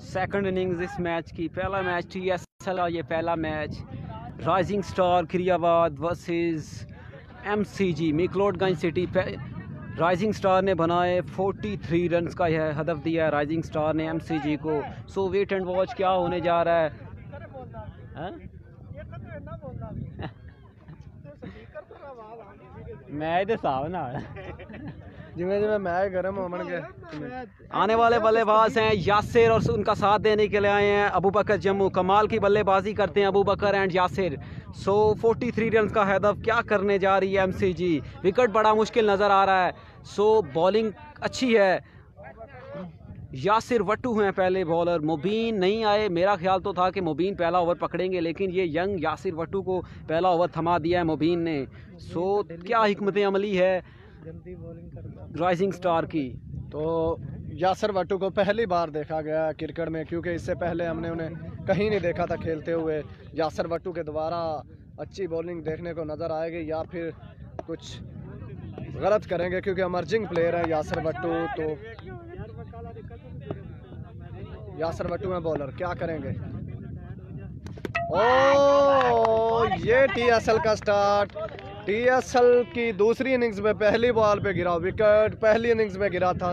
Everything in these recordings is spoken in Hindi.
सेकंड इनिंग्स इस मैच की। पहला मैच TSL का, ये पहला match rising star Khiriyabad versus MCG McLeodganj city. Rising star ने बनाए 43 रन्स का यह हदफ दिया है राइजिंग स्टार ने MCG को। सो वेट एंड वॉच क्या होने जा रहा है। मैं तो साहब ना जिमें जिमें मैं गरम हो मन के। आने वाले बल्लेबाज हैं यासिर और उनका साथ देने के लिए आए हैं अबू बकर जम्मू। कमाल की बल्लेबाजी करते हैं अबू बकर एंड यासिर। 43 रन का हदफ क्या करने जा रही है MCG। विकेट बड़ा मुश्किल नज़र आ रहा है। बॉलिंग अच्छी है। यासिर वट्टू हैं पहले बॉलर, मुबीन नहीं आए। मेरा ख्याल तो था कि मुबीन पहला ओवर पकड़ेंगे, लेकिन ये यंग यासिर वट्टू को पहला ओवर थमा दिया है मुबीन ने। क्या हिकमत अमली है राइजिंग स्टार की। तो यासिर वट्टू को पहली बार देखा गया क्रिकेट में, क्योंकि इससे पहले हमने उन्हें कहीं नहीं देखा था खेलते हुए। यासिर वट्टू के दोबारा अच्छी बॉलिंग देखने को नज़र आएगी या फिर कुछ गलत करेंगे, क्योंकि अमर्जिंग प्लेयर है यासिर वट्टू। तो यासिर वट्टू में बॉलर क्या करेंगे। ओ ये TSL का स्टार्ट। TSL की दूसरी इनिंग्स में पहली बॉल पे गिरा विकेट। पहली इनिंग्स में गिरा था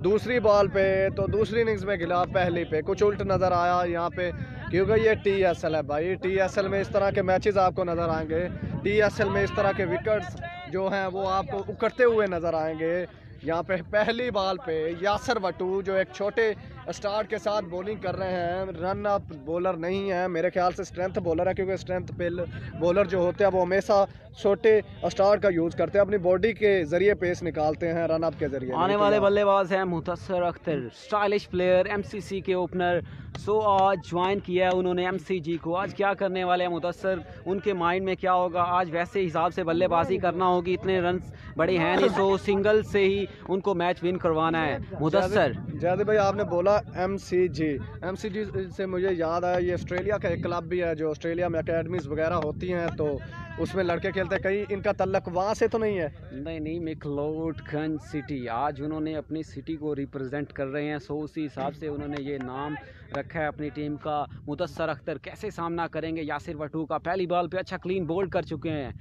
दूसरी बॉल पे, तो दूसरी इनिंग्स में गिरा पहली पे। कुछ उल्ट नज़र आया यहाँ पे, क्योंकि ये TSL है भाई। TSL में इस तरह के मैचेस आपको नज़र आएंगे। TSL में इस तरह के विकेट्स जो हैं वो आपको उकड़ते हुए नज़र आएंगे। यहाँ पे पहली बॉल पे यासिर वट्टू जो एक छोटे स्टार्ट के साथ बॉलिंग कर रहे हैं। रन अप बॉलर नहीं है, मेरे ख्याल से स्ट्रेंथ बॉलर है, क्योंकि स्ट्रेंथ बॉलर जो होते हैं वो हमेशा छोटे स्टार्ट का यूज़ करते हैं, अपनी बॉडी के ज़रिए पेस निकालते हैं रन अप के ज़रिए। आने वाले बल्लेबाज हैं Mudassar Akhtar, stylish player, MCC के ओपनर। आज ज्वाइन किया है उन्होंने MCG को। आज क्या करने वाले हैं मुदस्सर, उनके माइंड में क्या होगा। आज वैसे हिसाब से बल्लेबाजी करना होगी, इतने रन बड़े हैं नहीं, सिंगल से ही उनको मैच विन करवाना है। मुदस्सर जैसे भाई आपने बोला MCG से मुझे याद आया, ये ऑस्ट्रेलिया का एक क्लब भी है जो ऑस्ट्रेलिया में अकेडमीज वगैरह होती हैं, तो उसमें लड़के खेलते हैं। कहीं इनका तल्लक वहाँ से तो नहीं है? नहीं, मिकलोडगंज सिटी। आज उन्होंने अपनी सिटी को रिप्रेजेंट कर रहे हैं, उसी हिसाब से उन्होंने ये नाम रखा है अपनी टीम का। मुदस्सर अख्तर कैसे सामना करेंगे यासिर वट्टू का। पहली बॉल पे अच्छा क्लीन बोल्ड कर चुके हैं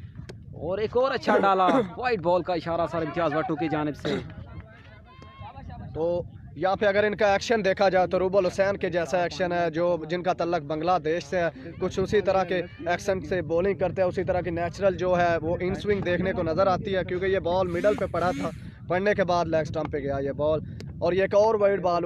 और एक और अच्छा डाला वाइट बॉल का इशारा सर इम्तियाज वट्टू की जानिब से। तो यहाँ पे अगर इनका एक्शन देखा जाए तो रूबल हुसैन के जैसा एक्शन है, जो जिनका तल्लक बांग्लादेश से है। कुछ उसी तरह के एक्शन से बॉलिंग करते हैं, उसी तरह की नेचुरल जो है वो इन स्विंग देखने को नज़र आती है, क्योंकि ये बॉल मिडल पे पड़ा था, पड़ने के बाद लेग स्टंप पे गया ये बॉल। और ये एक और वाइड बॉल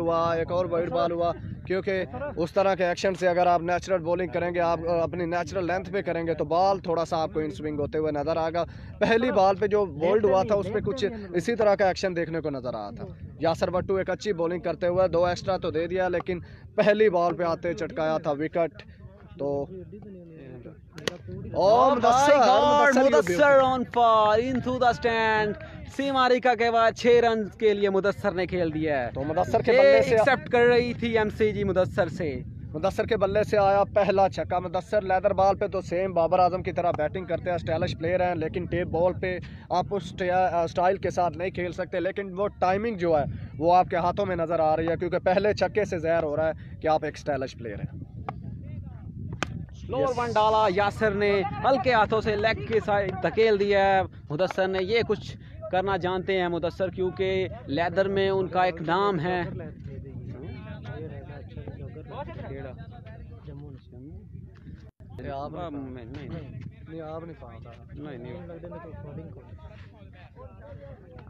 हुआ, क्योंकि उस तरह के एक्शन से अगर आप नेचुरल बॉलिंग करेंगे, आप अपनी नेचुरल लेंथ पे करेंगे, तो बॉल थोड़ा सा आपको इन स्विंग होते हुए नज़र आएगा। पहली बॉल पे जो बोल्ड हुआ था उस पर कुछ इसी तरह का एक्शन देखने को नज़र आया था। यासिर वट्टू एक अच्छी बॉलिंग करते हुए 2 एक्स्ट्रा तो दे दिया, लेकिन पहली बॉल पे आते चटकाया था विकेट। तो Mudassar on far into the stand. सीमारिका के बाद 6 रन के लिए मुदस्सर ने खेल दिया है। तो मुदस्सर के बल्ले से एक्सेप्ट कर रही थी MCG मुदस्सर के बल्ले से आया पहला छक्का। मुदस्सर लेदर बॉल पे तो सेम बाबर आजम की तरह बैटिंग करते हैं, स्टाइलिश प्लेयर हैं, लेकिन टेप बॉल पे आप उस स्टाइल के साथ नहीं खेल सकते। लेकिन वो टाइमिंग जो है वो आपके हाथों में नज़र आ रही है, क्योंकि पहले छक्के से ज़ाहिर हो रहा है कि आप एक स्टाइलिश प्लेयर हैं। स्लोअर वन डाला यासिर ने, हल्के हाथों से लेग के साइड धकेल दिया है मुदस्सर ने। ये कुछ करना जानते हैं मुदस्सर, क्योंकि लेदर में उनका एक नाम है।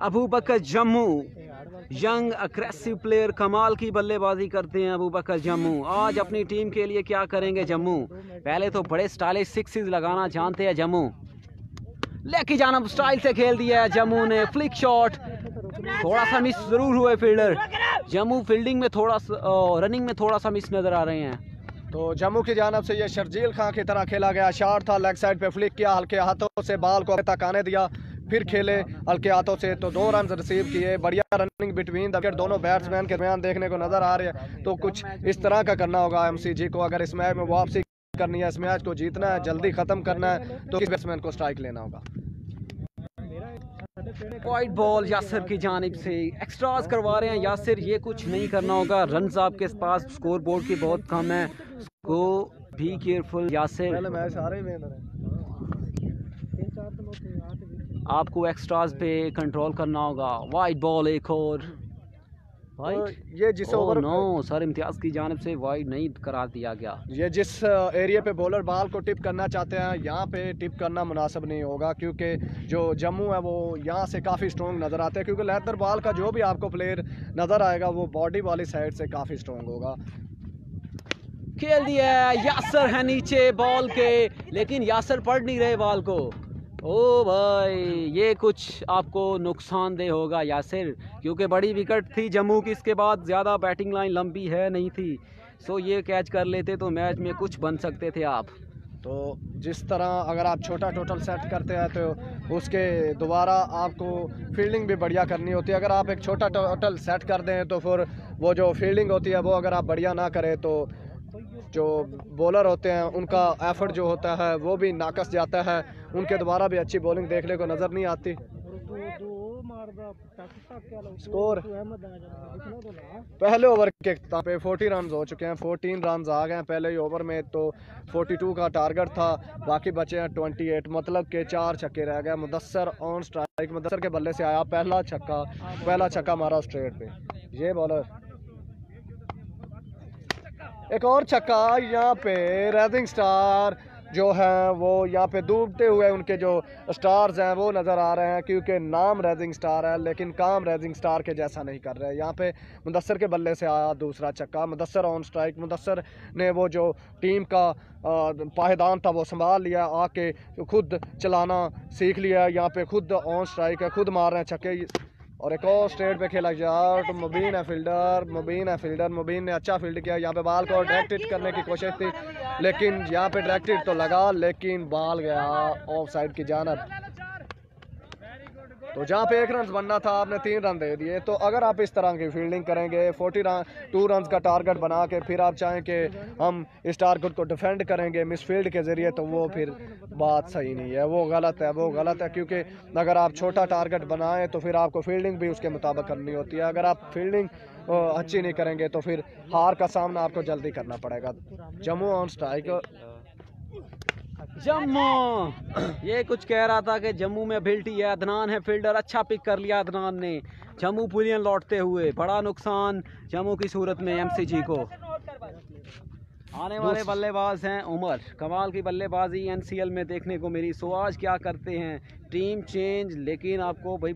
अबू बकर जम्मू यंग अग्रेसिव प्लेयर, कमाल की बल्लेबाजी करते हैं अबू बकर जम्मू। आज अपनी टीम के लिए क्या करेंगे जम्मू। पहले तो बड़े स्टाइलिश सिक्सेस लगाना जानते हैं जम्मू। लेग की जानब स्टाइल से खेल दिया है जम्मू ने, फ्लिक शॉट। थोड़ा सा मिस जरूर हुए फील्डर। जम्मू फील्डिंग में थोड़ा सा, रनिंग में थोड़ा सा मिस नजर आ रहे हैं। तो जम्मू की जानब से ये शर्जील खां की तरह खेला गया शॉट था, लेग साइड पे फ्लिक किया, हल्के हाथों से बॉल को तक आने दिया, फिर खेले हल्के हाथों से, तो 2 रन रिसीव किए। बढ़िया रनिंग बिटवीन द विकेट दोनों बैट्समैन के दरमियान देखने को नजर आ रही है। तो कुछ इस तरह का करना होगा MCG को, अगर इस मैच में वापसी करनी है, इस मैच को जीतना है, जल्दी खत्म करना है, तो किस बैट्समैन को स्ट्राइक लेना होगा। वाइट बॉल यासिर की जानिब से, एक्स्ट्रास करवा रहे हैं यासिर, ये कुछ नहीं करना होगा, रन्स आपके पास स्कोर बोर्ड की बहुत कम है, सो बी केयरफुल यासिर, आपको एक्स्ट्रास पे कंट्रोल करना होगा। वाइट बॉल एक और, वाइट, ये जिस ओवर नो सर इम्तियाज की जानिब से वाइड नहीं करार दिया गया। ये जिस एरिया पे बॉलर बॉल को टिप करना चाहते हैं यहाँ पे टिप करना मुनासिब नहीं होगा, क्योंकि जो जम्मू है वो यहाँ से काफ़ी स्ट्रॉन्ग नज़र आते हैं, क्योंकि लेदर बॉल का जो भी आपको प्लेयर नज़र आएगा वो बॉडी वाली साइड से काफ़ी स्ट्रॉन्ग होगा। खेल दिया यासर है नीचे बॉल के, लेकिन यासर पढ़ नहीं रहे बॉल को। ओ भाई ये कुछ आपको नुकसानदेह होगा यासिर, क्योंकि बड़ी विकेट थी जम्मू की, इसके बाद ज़्यादा बैटिंग लाइन लंबी है नहीं थी, सो ये कैच कर लेते तो मैच में कुछ बन सकते थे आप। तो जिस तरह अगर आप छोटा टोटल सेट करते हैं तो उसके दोबारा आपको फील्डिंग भी बढ़िया करनी होती है। अगर आप एक छोटा टोटल सेट कर दें तो फिर वो जो फील्डिंग होती है वो अगर आप बढ़िया ना करें तो जो बॉलर होते हैं उनका एफर्ट जो होता है वो भी नाकस जाता है, उनके दोबारा भी अच्छी बॉलिंग देखने को नज़र नहीं आती। स्कोर पहले ओवर के पे 40 रन हो चुके हैं, 14 रन आ गए हैं पहले ही ओवर में, तो 42 का टारगेट था, बाकी बचे हैं 28, मतलब के 4 छक्के रह गए। मुदस्सर ऑन स्ट्राइक, मुदस्सर के बल्ले से आया पहला छक्का मारा स्ट्रेट पे, ये बॉलर एक और छक्का। यहाँ पे राइजिंग स्टार जो है वो यहाँ पे डूबते हुए उनके जो स्टार्स हैं वो नज़र आ रहे हैं, क्योंकि नाम राइजिंग स्टार है लेकिन काम राइजिंग स्टार के जैसा नहीं कर रहे हैं। यहाँ पे मुदस्सर के बल्ले से आया दूसरा छक्का, मुदस्सर ऑन स्ट्राइक, मुदस्सर ने वो जो टीम का पायदान था वो संभाल लिया, आके खुद चलाना सीख लिया, यहाँ पे खुद ऑन स्ट्राइक है, खुद मार रहे हैं छक्के। और एक और स्ट्रेट पे खेला शॉट, मुबीन है फील्डर, मुबीन ने अच्छा फील्ड किया, यहाँ पे बॉल को डायरेक्ट हिट करने की कोशिश थी, लेकिन यहाँ पे डायरेक्ट हिट तो लगा लेकिन बॉल गया ऑफ साइड की जानब। तो जहाँ पे 1 रन बनना था आपने 3 रन दे दिए। तो अगर आप इस तरह की फील्डिंग करेंगे 2 रन का टारगेट बना के फिर आप चाहें कि हम इस टारगेट को डिफेंड करेंगे मिसफील्ड के ज़रिए, तो वो फिर बात सही नहीं है, वो गलत है, क्योंकि अगर आप छोटा टारगेट बनाएं तो फिर आपको फील्डिंग भी उसके मुताबिक करनी होती है। अगर आप फील्डिंग अच्छी नहीं करेंगे तो फिर हार का सामना आपको जल्दी करना पड़ेगा। जम्मू ऑन स्ट्राइक, जम्मू ये कुछ कह रहा था कि जम्मू में एबिलिटी है, अदनान है फील्डर, अच्छा पिक कर लिया अदनान ने, जम्मू पुलियन लौटते हुए, बड़ा नुकसान जम्मू की सूरत में एमसीजी को। आने वाले बल्लेबाज हैं उमर, कमाल की बल्लेबाजी एनसीएल में देखने को मिली। सो आज क्या करते हैं, टीम चेंज, लेकिन आपको भाई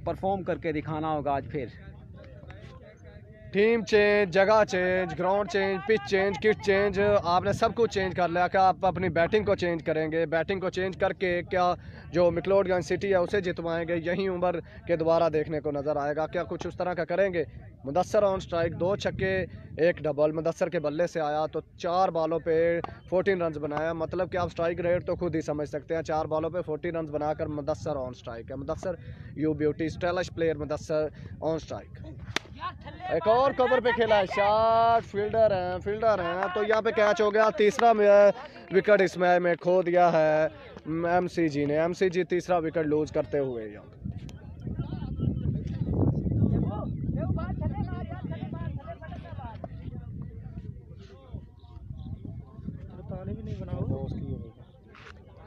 परफॉर्म करके दिखाना होगा आज फिर। टीम चेंज, जगह change, ground change, pitch change, kit change, आपने सब कुछ चेंज कर लिया। क्या आप अपनी बैटिंग को चेंज करेंगे? बैटिंग को चेंज करके क्या जो मिक्लोडगंज सिटी है उसे जितवाएंगे? यही उमर के दोबारा देखने को नज़र आएगा। क्या कुछ उस तरह का करेंगे? मुदस्सर ऑन स्ट्राइक, 2 छक्के 1 डबल, मुदस्सर के बल्ले से आया तो 4 बॉलों पे 14 रन बनाया, मतलब कि आप स्ट्राइक रेट तो खुद ही समझ सकते हैं। 4 बॉलों पे 14 रन बनाकर मुदस्सर ऑन स्ट्राइक है। Mudassar you beauty, stylish player Mudassar on strike. एक और कवर पे खेला है शॉट, फील्डर हैं तो यहाँ पे कैच हो गया। तीसरा विकेट इस मैच में खो दिया है एमसीजी ने। एमसीजी तीसरा विकेट लूज करते हुए यहाँ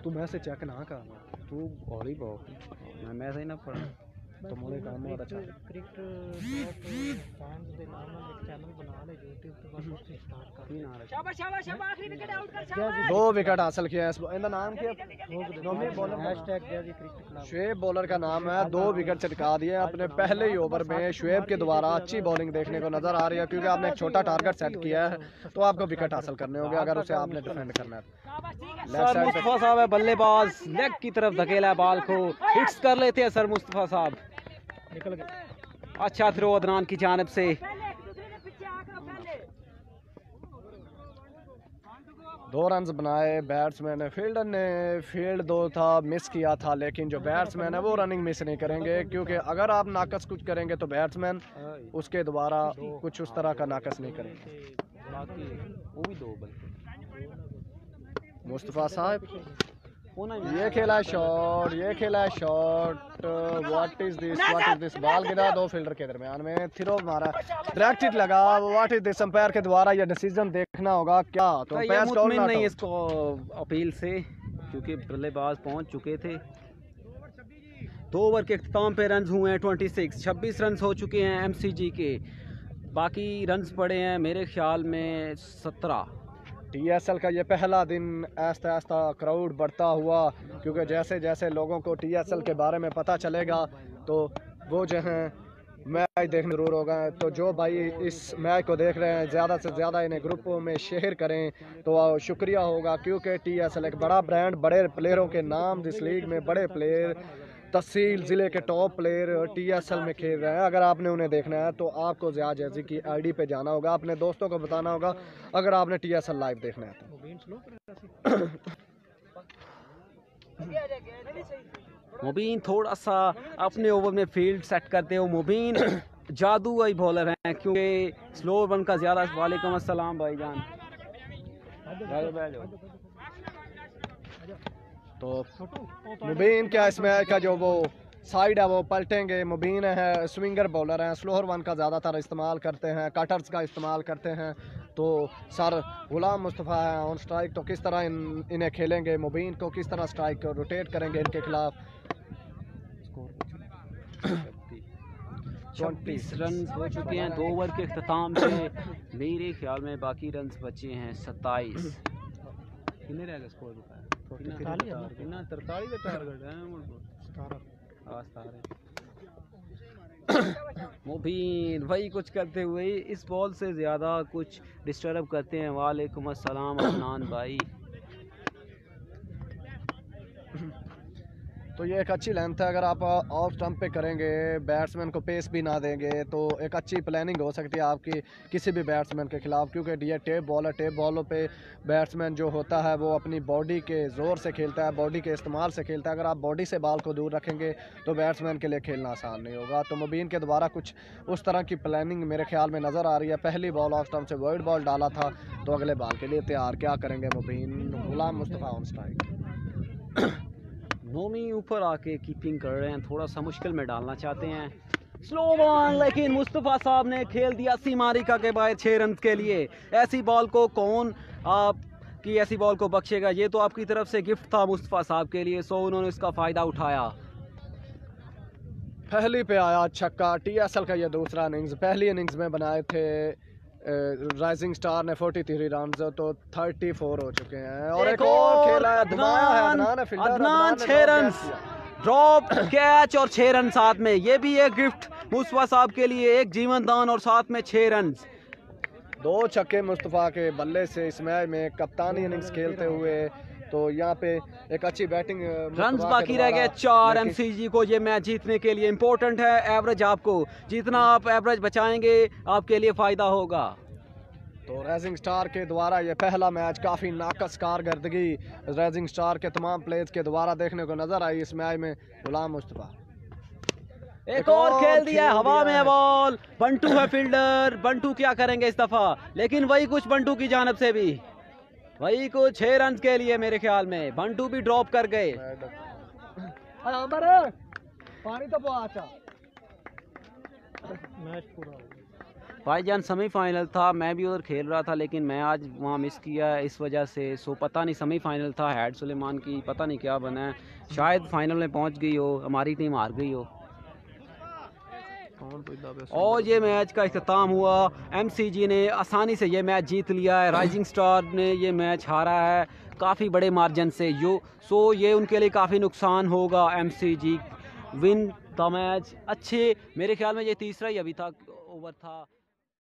तू मैसेज चेक ना करना, तू और ही बहुत मैं सही ना पढ़ा तो मुझे काम बहुत अच्छा दो विकेट हासिल किया। इनका नाम क्या? शुएब बॉलर का नाम है। 2 विकेट चटका दिए अपने पहले ही ओवर में। शुएब के द्वारा अच्छी बॉलिंग देखने को नजर आ रही है, क्योंकि आपने एक छोटा टारगेट सेट किया है तो आपको विकेट हासिल करने होंगे अगर उसे आपने डिफेंड करना है। सर मुस्तफा साहब है बल्लेबाज, लेग की तरफ धकेला बॉल को, हिट्स कर लेते हैं सर मुस्तफा साहब। निकल गए, अच्छा थ्रो अदनान की जानिब से। 2 रन बनाए बैट्समैन ने। फील्डर ने फील्ड 2 था, मिस किया था, लेकिन जो बैट्समैन है वो रनिंग मिस नहीं करेंगे, क्योंकि अगर आप नाकस कुछ करेंगे तो बैट्समैन उसके दोबारा कुछ उस तरह का नाकस नहीं करेंगे। मुस्तफा साहब ये खेला शॉट, ये खेला shot. What is this ball गिरा दो फील्डर के दरमियान में, थ्रो मारा, डायरेक्ट हिट लगा। व्हाट इज दिस, अंपायर के द्वारा ये डिसीजन देखना होगा क्या, तो अंपायर कॉल नहीं इसको अपील से, क्योंकि बल्लेबाज पहुंच चुके थे। 2 ओवर के अख्ताम पे रन हुए हैं 26 रन हो चुके हैं एमसीजी के, बाकी रन पड़े हैं मेरे ख्याल में 17। टीएसएल का ये पहला दिन आहिस्ता आहिस्ता क्राउड बढ़ता हुआ, क्योंकि जैसे जैसे लोगों को टीएसएल के बारे में पता चलेगा तो वो जो हैं मैच देखने जरूर होगा। तो जो भाई इस मैच को देख रहे हैं ज़्यादा से ज़्यादा इन्हें ग्रुपों में शेयर करें तो शुक्रिया होगा, क्योंकि टीएसएल एक बड़ा ब्रांड, बड़े प्लेयरों के नाम इस लीग में, बड़े प्लेयर, तहसील ज़िले के टॉप प्लेयर टीएसएल में खेल रहे हैं। अगर आपने उन्हें देखना है तो आपको ज़िया जैसी की आईडी पे जाना होगा, अपने दोस्तों को बताना होगा अगर आपने टीएसएल लाइव देखना है तो। मुबीन थोड़ा सा अपने ओवर में फील्ड सेट करते हो। मुबीन जादूई बॉलर हैं, क्योंकि स्लो वन का ज़्यादा। वालेकुम अस्सलाम भाईजान। तो मुबीन क्या इस मैच का जो वो साइड है वो पलटेंगे। मुबीन है स्विंगर बॉलर हैं, स्लोअर वन का ज़्यादातर इस्तेमाल करते हैं, कटर्स का इस्तेमाल करते हैं। तो सर गुलाम मुस्तफ़ा है ऑन स्ट्राइक, तो किस तरह इन्हें खेलेंगे, मुबीन को किस तरह स्ट्राइक रोटेट करेंगे इनके खिलाफ। 26 रन हो चुके हैं 2 ओवर के अख्ताम से, मेरे ख्याल में बाकी रन बचे हैं 27। कितने रह गए स्कोर बताया? 43 का टारगेट है। मुबीन वही कुछ करते हुए इस बॉल से ज़्यादा कुछ डिस्टर्ब करते हैं। वालेकुम अस्सलाम अदनान भाई। तो ये एक अच्छी लेंथ है, अगर आप ऑफ स्टंप पे करेंगे, बैट्समैन को पेस भी ना देंगे, तो एक अच्छी प्लानिंग हो सकती है आपकी किसी भी बैट्समैन के खिलाफ। क्योंकि ये टेप बॉल है, टेप बॉलों पे बैट्समैन जो होता है वो अपनी बॉडी के ज़ोर से खेलता है, बॉडी के इस्तेमाल से खेलता है। अगर आप बॉडी से बॉल को दूर रखेंगे तो बैट्समैन के लिए खेलना आसान नहीं होगा। तो मुबीन के द्वारा कुछ उस तरह की प्लानिंग मेरे ख्याल में नज़र आ रही है। पहली बॉल ऑफ स्टंप से वाइड बॉल डाला था, तो अगले बॉल के लिए तैयार क्या करेंगे मुबीन। गुलाम मुस्तफ़ा ऑन स्ट्राइक। नोमी ऊपर आके कीपिंग कर रहे हैं, थोड़ा सा मुश्किल में डालना चाहते हैं। स्लो बॉल, लेकिन मुस्तफ़ा साहब ने खेल दिया सीमारिका के बाहर 6 रन के लिए। ऐसी बॉल को कौन आपकी ऐसी बॉल को बख्शेगा? ये तो आपकी तरफ से गिफ्ट था मुस्तफ़ा साहब के लिए, सो उन्होंने इसका फ़ायदा उठाया। पहली पे आया छक्का। टीएसएल का ये दूसरा इनिंग्स, पहली इनिंग्स में बनाए थे राइजिंग स्टार ने 43 रन, तो 34 हो चुके हैं। और एक और खेला है, अदनान 6 रन ड्रॉप कैच और 6 रन साथ में। ये भी एक गिफ्ट मुस्तफ़ा साहब के लिए, एक जीवन दान और साथ में 6 रन। 2 छक्के मुस्तफ़ा के बल्ले से इस मैच में कप्तानी इनिंग्स खेलते हुए। तो यहाँ पे एक अच्छी बैटिंग, रन बाकी रह गए 4। एमसीजी को ये मैच जीतने के लिए इम्पोर्टेंट है एवरेज। आपको जितना आप एवरेज बचाएंगे आपके लिए फ़ायदा होगा। तो राइजिंग स्टार के द्वारा ये पहला मैच काफ़ी नाकस कारकर्दगी राइजिंग स्टार के तमाम प्लेयर्स के द्वारा देखने को नजर आई इस मैच में। गुलाम मुस्तफ़ा एक और खेल दिया हवा में बॉल। बंटू है फील्डर, बंटू क्या करेंगे इस दफा, लेकिन वही कुछ बंटू की जानब से भी वही कुछ 6 रन के लिए मेरे ख्याल में बंटू भी ड्रॉप कर गए। पानी तो भाईजान सेमीफाइनल था, मैं भी उधर खेल रहा था, लेकिन मैं आज वहाँ मिस किया इस वजह से। सो पता नहीं, सेमीफाइनल था हैड सुलेमान की, पता नहीं क्या बना है, शायद फाइनल में पहुँच गई हो, हमारी टीम हार गई हो। और ये मैच का इख्तिताम हुआ। एमसीजी ने आसानी से ये मैच जीत लिया है। राइजिंग स्टार ने ये मैच हारा है काफ़ी बड़े मार्जिन से। सो ये उनके लिए काफ़ी नुकसान होगा। MCG win the match. अच्छे, मेरे ख्याल में ये तीसरा ही अभी तक ओवर था।